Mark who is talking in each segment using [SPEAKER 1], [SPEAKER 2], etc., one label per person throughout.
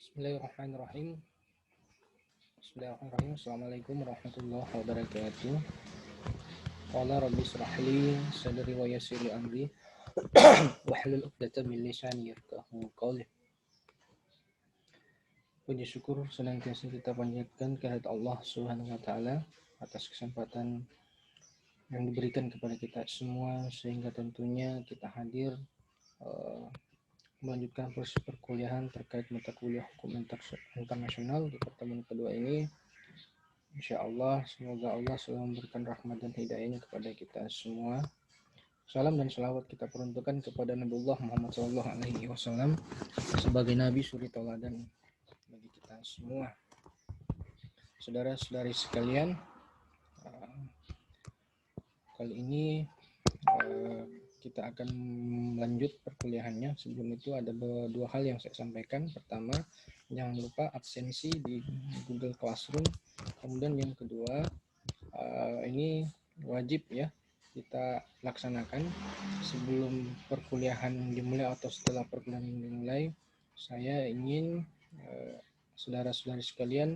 [SPEAKER 1] Bismillahirrahmanirrahim. Bismillahirrahmanirrahim. Assalamualaikum warahmatullahi wabarakatuh. Qala rabbi israh li sadri wa yassir li amri wahlul 'uqdatam min lisani yafqahu qawli. Puji syukur senantiasa kita panjatkan kehadirat Allah Subhanahu wa taala atas kesempatan yang diberikan kepada kita semua sehingga tentunya kita hadir melanjutkan proses perkuliahan terkait mata kuliah hukum internasional di pertemuan kedua ini. Insya Allah, semoga Allah selalu memberikan rahmat dan hidayahnya kepada kita semua. Salam dan salawat kita peruntukkan kepada Nabiullah Muhammad SAW sebagai Nabi suri tauladan bagi kita semua. Saudara-saudari sekalian, kali ini kita akan lanjut perkuliahannya. Sebelum itu ada dua hal yang saya sampaikan. Pertama, jangan lupa absensi di Google Classroom. Kemudian yang kedua, ini wajib ya kita laksanakan sebelum perkuliahan dimulai atau setelah perkuliahan dimulai. Saya ingin saudara-saudari sekalian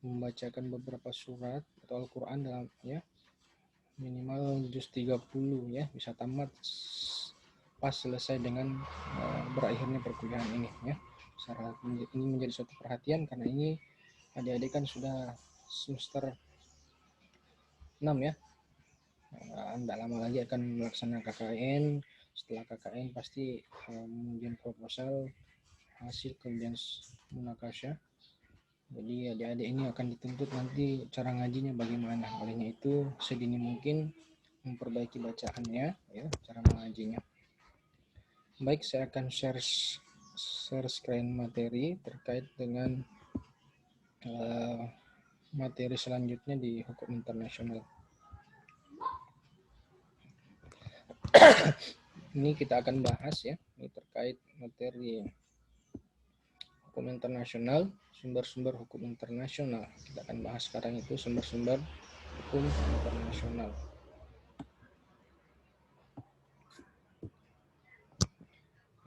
[SPEAKER 1] membacakan beberapa surat atau Al-Quran dalam ya minimal juz 30 ya, bisa tamat pas selesai dengan berakhirnya perkuliahan ini ya. Ini menjadi suatu perhatian karena ini adik-adik kan sudah semester 6 ya. Tidak lama lagi akan melaksanakan KKN. Setelah KKN pasti kemudian proposal, hasil kemudian munakasyah. Jadi adik-adik ini akan dituntut nanti cara ngajinya bagaimana. Olehnya itu sedini mungkin memperbaiki bacaannya ya, cara mengajinya. Baik, saya akan share screen materi terkait dengan materi selanjutnya di hukum internasional. Ini kita akan bahas ya, ini terkait materi hukum internasional, sumber-sumber hukum internasional. Kita akan bahas sekarang itu sumber-sumber hukum internasional.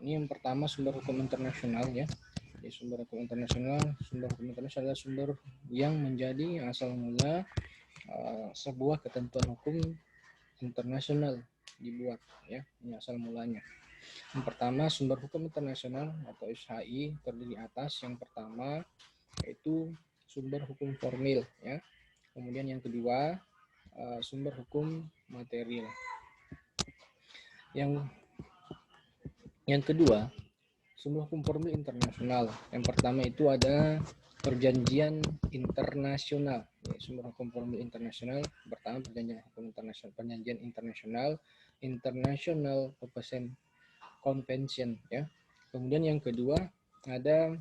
[SPEAKER 1] Ini yang pertama sumber hukum internasional ya. Jadi sumber hukum internasional adalah sumber yang menjadi asal mula sebuah ketentuan hukum internasional dibuat ya. Ini asal mulanya. Yang pertama sumber hukum internasional atau SHI terdiri atas yang pertama yaitu sumber hukum formil ya. Kemudian yang kedua sumber hukum material. Yang kedua, sumber hukum formil internasional. Yang pertama itu ada perjanjian internasional. Ya, sumber hukum formil internasional pertama perjanjian hukum internasional, perjanjian internasional, International Convention ya. Kemudian yang kedua ada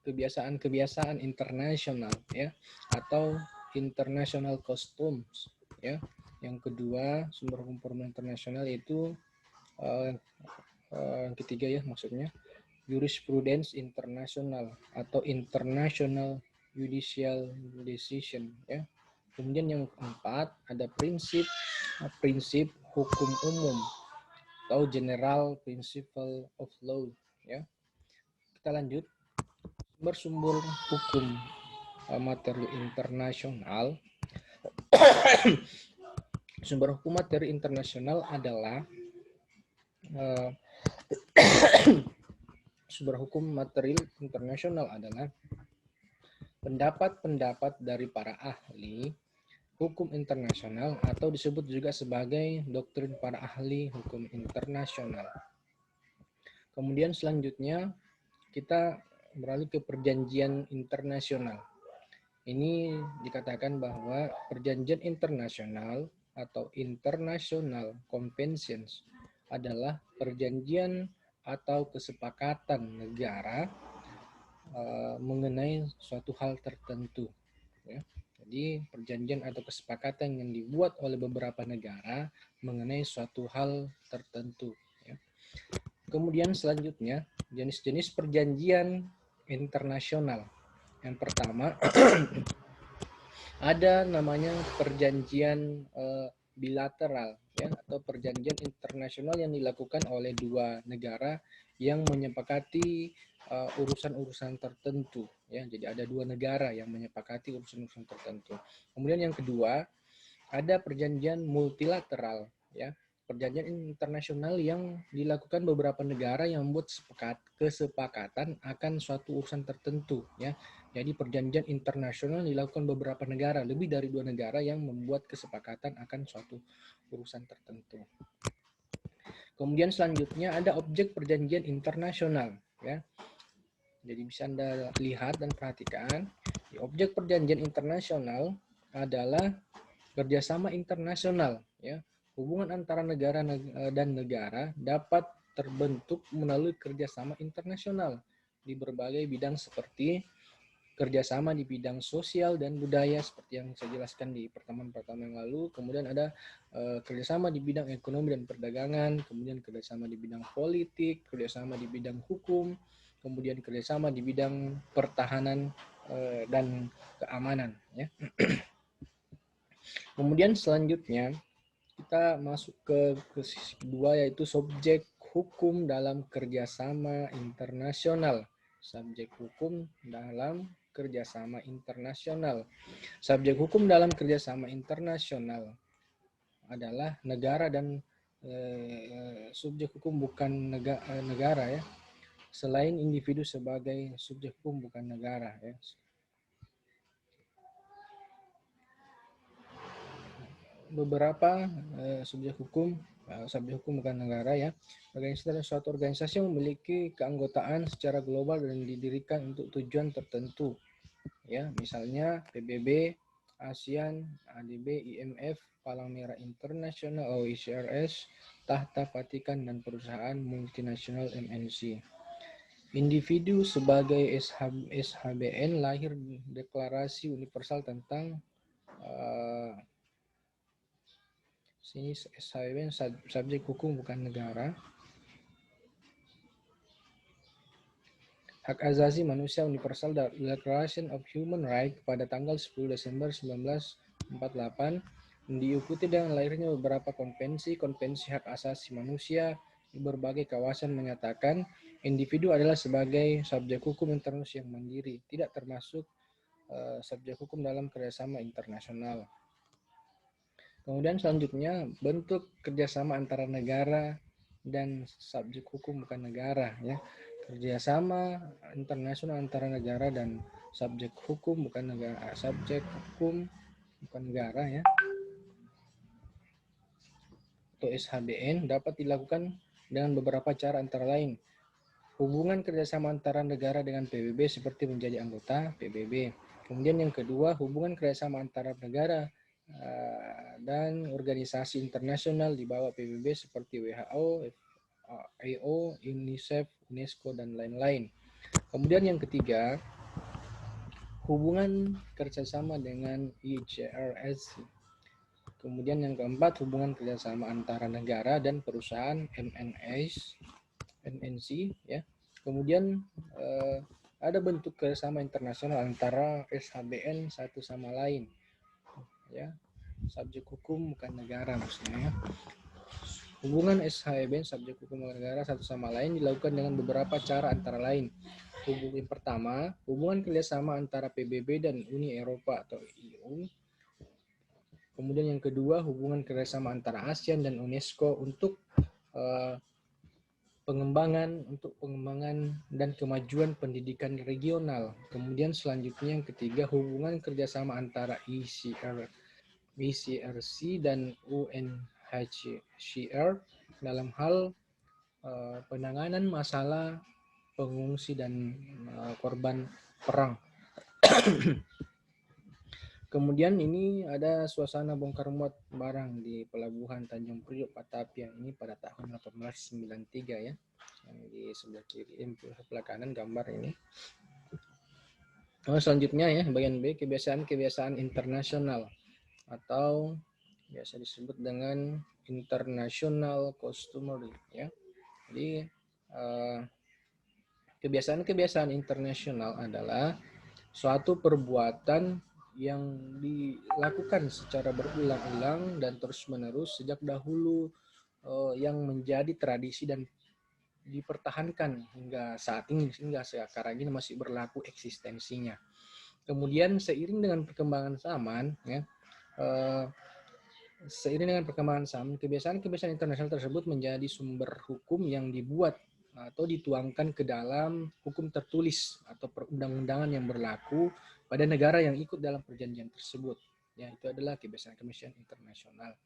[SPEAKER 1] kebiasaan internasional ya atau international customs ya. Yang kedua sumber hukum formil internasional itu yang ketiga ya maksudnya jurisprudence internasional atau international judicial decision ya. Kemudian yang keempat ada prinsip hukum umum atau general principle of law ya. Kita lanjut bersumber hukum materi internasional. Sumber hukum materi internasional adalah sumber hukum materi internasional adalah pendapat-pendapat dari para ahli hukum internasional atau disebut juga sebagai doktrin para ahli hukum internasional. Kemudian selanjutnya kita beralih ke perjanjian internasional. Ini dikatakan bahwa perjanjian internasional atau international conventions adalah perjanjian atau kesepakatan negara mengenai suatu hal tertentu. Ya. Jadi perjanjian atau kesepakatan yang dibuat oleh beberapa negara mengenai suatu hal tertentu. Ya. Kemudian selanjutnya jenis-jenis perjanjian internasional. Yang pertama ada namanya perjanjian bilateral ya atau perjanjian internasional yang dilakukan oleh dua negara yang menyepakati urusan-urusan tertentu, ya. Jadi ada dua negara yang menyepakati urusan-urusan tertentu. Kemudian yang kedua, ada perjanjian multilateral, ya. Perjanjian internasional yang dilakukan beberapa negara yang membuat kesepakatan akan suatu urusan tertentu, ya. Jadi perjanjian internasional dilakukan beberapa negara, lebih dari dua negara yang membuat kesepakatan akan suatu urusan tertentu. Kemudian selanjutnya ada objek perjanjian internasional, ya. Jadi bisa Anda lihat dan perhatikan, objek perjanjian internasional adalah kerjasama internasional, ya. Hubungan antara negara dan negara dapat terbentuk melalui kerjasama internasional di berbagai bidang seperti kerjasama di bidang sosial dan budaya seperti yang saya jelaskan di pertemuan-pertemuan yang lalu. Kemudian ada kerjasama di bidang ekonomi dan perdagangan, kemudian kerjasama di bidang politik, kerjasama di bidang hukum, kemudian kerjasama di bidang pertahanan dan keamanan, ya. Kemudian selanjutnya kita masuk ke sisi kedua, yaitu subjek hukum dalam kerjasama internasional. Subjek hukum dalam kerjasama internasional. Subjek hukum dalam kerjasama internasional adalah negara dan subjek hukum bukan negara, ya. Selain individu sebagai subjek hukum bukan negara, ya. Beberapa subjek hukum bukan negara, ya. Suatu organisasi yang memiliki keanggotaan secara global dan didirikan untuk tujuan tertentu, ya. Misalnya PBB, ASEAN, ADB, IMF, Palang Merah Internasional, OICRS, Tahta Vatikan, dan perusahaan multinasional MNC. Individu sebagai SHBN lahir Deklarasi Universal tentang sini SHBN subjek hukum bukan negara. Hak Asasi Manusia Universal Declaration of Human Rights pada tanggal 10 Desember 1948 diikuti dengan lahirnya beberapa konvensi hak asasi manusia di berbagai kawasan menyatakan individu adalah sebagai subjek hukum internasional yang mandiri, tidak termasuk subjek hukum dalam kerjasama internasional. Kemudian selanjutnya bentuk kerjasama antara negara dan subjek hukum bukan negara, ya. Kerjasama internasional antara negara dan subjek hukum bukan negara, ya. Atau SHBN dapat dilakukan dengan beberapa cara, antara lain hubungan kerjasama antara negara dengan PBB seperti menjadi anggota PBB. Kemudian yang kedua, hubungan kerjasama antara negara dan organisasi internasional di bawah PBB seperti WHO, FAO, UNICEF, UNESCO, dan lain-lain. Kemudian yang ketiga, hubungan kerjasama dengan ICRS. Kemudian yang keempat, hubungan kerjasama antara negara dan perusahaan MNC, ya. Kemudian ada bentuk kerjasama internasional antara SHBN satu sama lain, ya. Subjek hukum bukan negara maksudnya, ya. Hubungan SHBN subjek hukum bukan negara satu sama lain dilakukan dengan beberapa cara, antara lain hubungan pertama, hubungan kerjasama antara PBB dan Uni Eropa atau EU. Kemudian yang kedua, hubungan kerjasama antara ASEAN dan UNESCO untuk pengembangan dan kemajuan pendidikan regional. Kemudian selanjutnya yang ketiga, hubungan kerjasama antara ICRC dan UNHCR dalam hal penanganan masalah pengungsi dan korban perang. Kemudian ini ada suasana bongkar muat barang di Pelabuhan Tanjung Priok, Batavia ini pada tahun 1893, ya. Yang di sebelah kiri, sebelah kanan gambar ini. Selanjutnya, ya, bagian B, kebiasaan internasional atau biasa disebut dengan international customary, ya. Jadi kebiasaan internasional adalah suatu perbuatan yang dilakukan secara berulang-ulang dan terus-menerus sejak dahulu, yang menjadi tradisi dan dipertahankan hingga saat ini, hingga sekarang ini masih berlaku eksistensinya. Kemudian seiring dengan perkembangan zaman, ya, seiring dengan perkembangan zaman, kebiasaan-kebiasaan internasional tersebut menjadi sumber hukum yang dibuat atau dituangkan ke dalam hukum tertulis atau perundang-undangan yang berlaku pada negara yang ikut dalam perjanjian tersebut. Ya, itu adalah kebiasaan-kebiasaan internasional.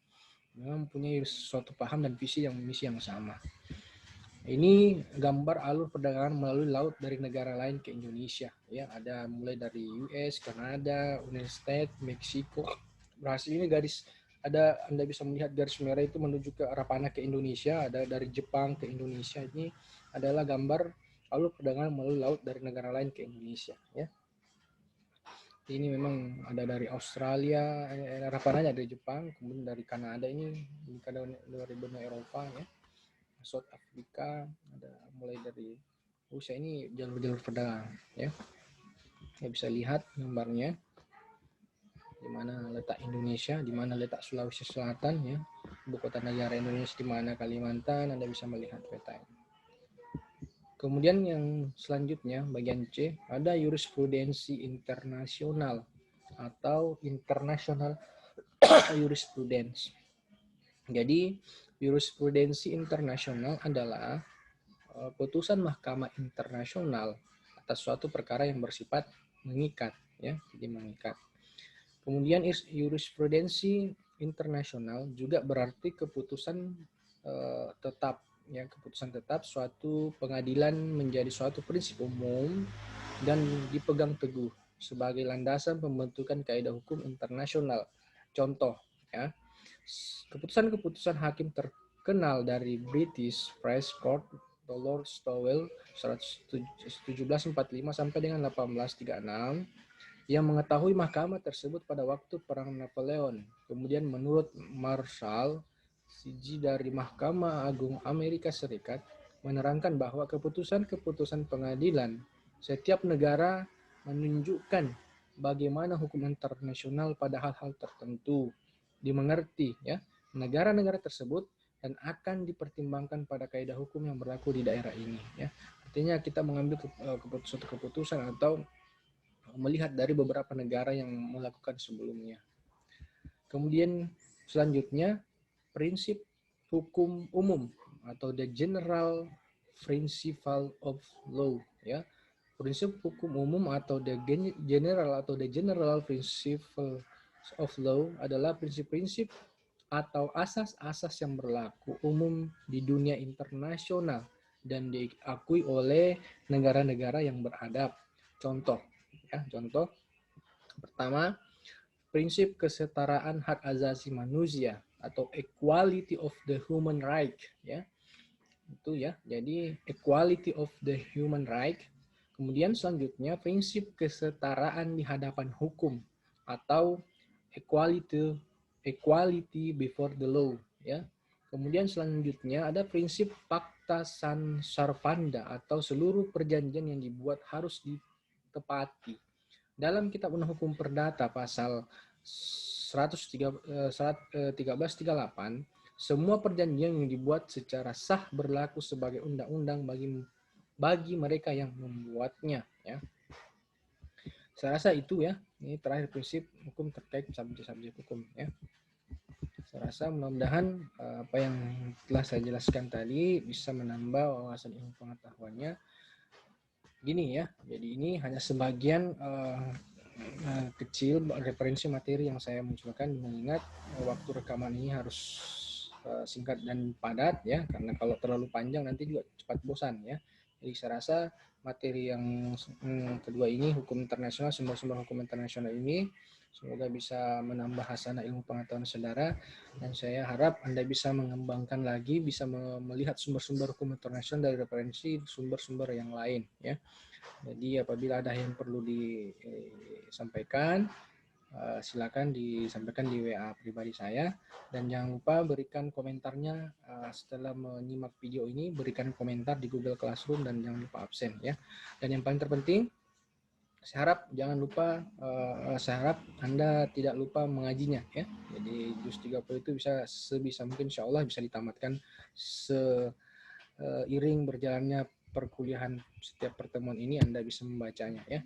[SPEAKER 1] Memang mempunyai suatu paham dan misi yang sama. Ini gambar alur perdagangan melalui laut dari negara lain ke Indonesia. Ya, ada mulai dari US, Kanada, United States, Meksiko. Berhasil ini garis ada Anda bisa melihat garis merah itu menuju ke arah panah ke Indonesia. Ada dari Jepang ke Indonesia. Ini adalah gambar alur perdagangan melalui laut dari negara lain ke Indonesia. Ya. Ini memang ada dari Australia, arah panahnya dari Jepang, kemudian dari Kanada ini dari benua Eropa ya. South Afrika, ada mulai dari Rusia, ini jalur-jalur perdagangan ya. Kita bisa lihat gambarnya di mana letak Indonesia, di mana letak Sulawesi Selatan ya. Ibu kota negara Indonesia di mana Kalimantan, Anda bisa melihat petanya. Kemudian yang selanjutnya bagian C ada jurisprudensi internasional atau international jurisprudence. Jadi jurisprudensi internasional adalah putusan mahkamah internasional atas suatu perkara yang bersifat mengikat ya, jadi mengikat. Kemudian jurisprudensi internasional juga berarti keputusan tetap ya, keputusan tetap suatu pengadilan menjadi suatu prinsip umum dan dipegang teguh sebagai landasan pembentukan kaidah hukum internasional. Contoh ya, keputusan-keputusan hakim terkenal dari British Press Court Lord Stowell 1745 sampai dengan 1836 yang mengetahui mahkamah tersebut pada waktu Perang Napoleon. Kemudian menurut Marshall, Siji dari Mahkamah Agung Amerika Serikat menerangkan bahwa keputusan-keputusan pengadilan setiap negara menunjukkan bagaimana hukum internasional pada hal-hal tertentu dimengerti ya negara-negara tersebut dan akan dipertimbangkan pada kaidah hukum yang berlaku di daerah ini ya. Artinya kita mengambil keputusan atau melihat dari beberapa negara yang melakukan sebelumnya. Kemudian selanjutnya prinsip hukum umum atau the general principle of law ya. Prinsip hukum umum atau the general principle of law adalah prinsip-prinsip atau asas-asas yang berlaku umum di dunia internasional dan diakui oleh negara-negara yang beradab. Contoh pertama, prinsip kesetaraan hak asasi manusia atau equality of the human right ya. Itu ya. Jadi equality of the human right. Kemudian selanjutnya prinsip kesetaraan di hadapan hukum atau equality before the law ya. Kemudian selanjutnya ada prinsip Pacta Sunt Servanda atau seluruh perjanjian yang dibuat harus ditepati. Dalam Kitab Undang Hukum Perdata pasal 1338, semua perjanjian yang dibuat secara sah berlaku sebagai undang-undang bagi mereka yang membuatnya ya. Saya rasa itu ya. Ini terakhir prinsip hukum terkait subjek-subjek hukum ya. Saya rasa mudah-mudahan apa yang telah saya jelaskan tadi bisa menambah wawasan ilmu pengetahuannya. Gini ya, jadi ini hanya sebagian kecil referensi materi yang saya munculkan, mengingat waktu rekaman ini harus singkat dan padat ya, karena kalau terlalu panjang nanti juga cepat bosan ya. Jadi saya rasa materi yang kedua ini, hukum internasional, sumber-sumber hukum internasional ini semoga bisa menambah hasanah ilmu pengetahuan saudara, dan saya harap Anda bisa mengembangkan lagi, bisa melihat sumber-sumber hukum internasional dari referensi sumber-sumber yang lain ya. Jadi apabila ada yang perlu disampaikan, silakan disampaikan di WA pribadi saya, dan jangan lupa berikan komentarnya setelah menyimak video ini, berikan komentar di Google Classroom dan jangan lupa absen ya. Dan yang paling terpenting, saya harap Anda tidak lupa mengajinya ya. Jadi juz 30 itu bisa sebisa mungkin insya Allah bisa ditamatkan iring berjalannya perkuliahan setiap pertemuan ini Anda bisa membacanya ya.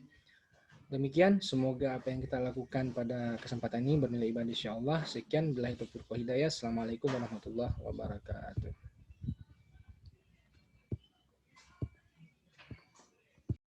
[SPEAKER 1] Demikian, semoga apa yang kita lakukan pada kesempatan ini bernilai ibadah insyaallah. Sekian, billahi taufiq wal hidayah. Assalamualaikum warahmatullahi wabarakatuh.